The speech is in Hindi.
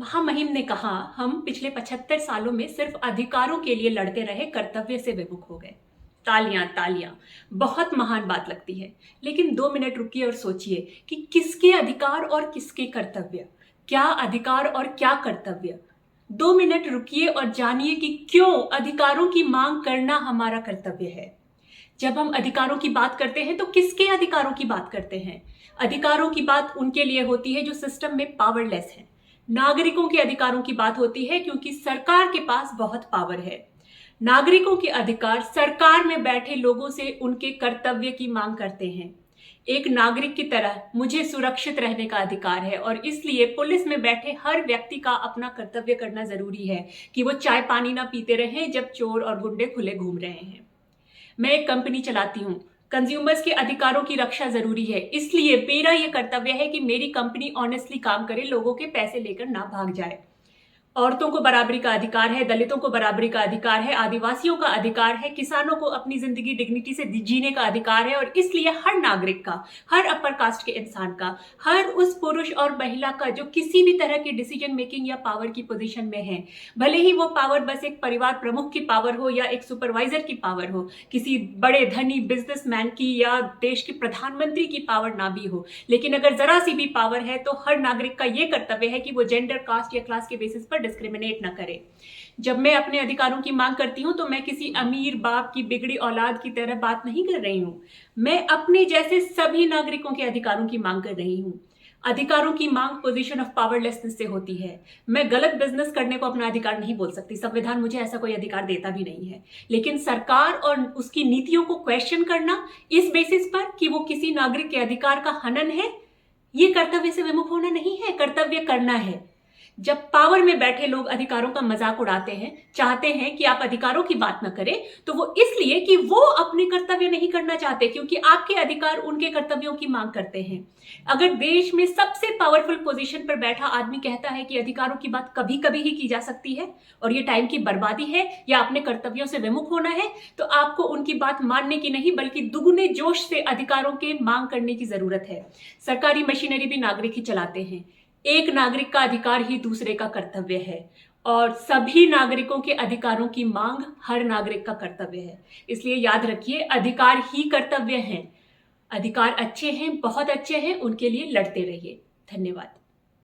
महामहिम ने कहा, हम पिछले 75 सालों में सिर्फ अधिकारों के लिए लड़ते रहे, कर्तव्य से विमुख हो गए। तालियां तालियां। बहुत महान बात लगती है, लेकिन 2 मिनट रुकिए और सोचिए कि किसके अधिकार और किसके कर्तव्य। क्या अधिकार और क्या कर्तव्य। 2 मिनट रुकिए और जानिए कि क्यों अधिकारों की मांग करना हमारा कर्तव्य है। जब हम अधिकारों की बात करते हैं तो किसके अधिकारों की बात करते हैं। अधिकारों की बात उनके लिए होती है जो सिस्टम में पावरलेस हैं। नागरिकों के अधिकारों की बात होती है क्योंकि सरकार के पास बहुत पावर है। नागरिकों के अधिकार सरकार में बैठे लोगों से उनके कर्तव्य की मांग करते हैं। एक नागरिक की तरह मुझे सुरक्षित रहने का अधिकार है और इसलिए पुलिस में बैठे हर व्यक्ति का अपना कर्तव्य करना जरूरी है कि वो चाय पानी ना पीते रहें जब चोर और गुंडे खुले घूम रहे हैं। मैं एक कंपनी चलाती हूँ। कंज्यूमर्स के अधिकारों की रक्षा जरूरी है, इसलिए मेरा यह कर्तव्य है कि मेरी कंपनी ऑनेस्टली काम करे, लोगों के पैसे लेकर ना भाग जाए। औरतों को बराबरी का अधिकार है, दलितों को बराबरी का अधिकार है, आदिवासियों का अधिकार है, किसानों को अपनी जिंदगी डिग्निटी से जीने का अधिकार है और इसलिए हर नागरिक का, हर अपर कास्ट के इंसान का, हर उस पुरुष और महिला का जो किसी भी तरह की डिसीजन मेकिंग या पावर की पोजीशन में है, भले ही वो पावर बस एक परिवार प्रमुख की पावर हो या एक सुपरवाइजर की पावर हो, किसी बड़े धनी बिजनेसमैन की या देश के प्रधानमंत्री की पावर ना भी हो, लेकिन अगर जरा सी भी पावर है तो हर नागरिक का ये कर्तव्य है कि वो जेंडर, कास्ट या क्लास के बेसिस पर डिस्क्रिमिनेट न करे। जब मैं अपने अधिकारों की मांग करती हूं तो मैं किसी अमीर बाप की बिगड़ी औलाद की तरह बात नहीं कर रही हूं। मैं अपने जैसे सभी नागरिकों के अधिकारों की मांग कर रही हूं। अधिकारों की मांग पोजीशन ऑफ पावरलेसनेस से होती है। मैं गलत बिजनेस करने को अपना अधिकार नहीं बोल सकती, संविधान मुझे ऐसा कोई अधिकार देता भी नहीं है, लेकिन सरकार और उसकी नीतियों को क्वेश्चन करना इस बेसिस पर कि वो किसी नागरिक के अधिकार का हनन है, ये कर्तव्य से विमुख होना नहीं है, कर्तव्य करना है। जब पावर में बैठे लोग अधिकारों का मजाक उड़ाते हैं, चाहते हैं कि आप अधिकारों की बात न करें, तो वो इसलिए कि वो अपने कर्तव्य नहीं करना चाहते, क्योंकि आपके अधिकार उनके कर्तव्यों की मांग करते हैं। अगर देश में सबसे पावरफुल पोजीशन पर बैठा आदमी कहता है कि अधिकारों की बात कभी कभी ही की जा सकती है और ये टाइम की बर्बादी है या अपने कर्तव्यों से विमुख होना है, तो आपको उनकी बात मानने की नहीं बल्कि दुगुने जोश से अधिकारों के मांग करने की जरूरत है। सरकारी मशीनरी भी नागरिक ही चलाते हैं। एक नागरिक का अधिकार ही दूसरे का कर्तव्य है और सभी नागरिकों के अधिकारों की मांग हर नागरिक का कर्तव्य है। इसलिए याद रखिए, अधिकार ही कर्तव्य हैं। अधिकार अच्छे हैं, बहुत अच्छे हैं, उनके लिए लड़ते रहिए। धन्यवाद।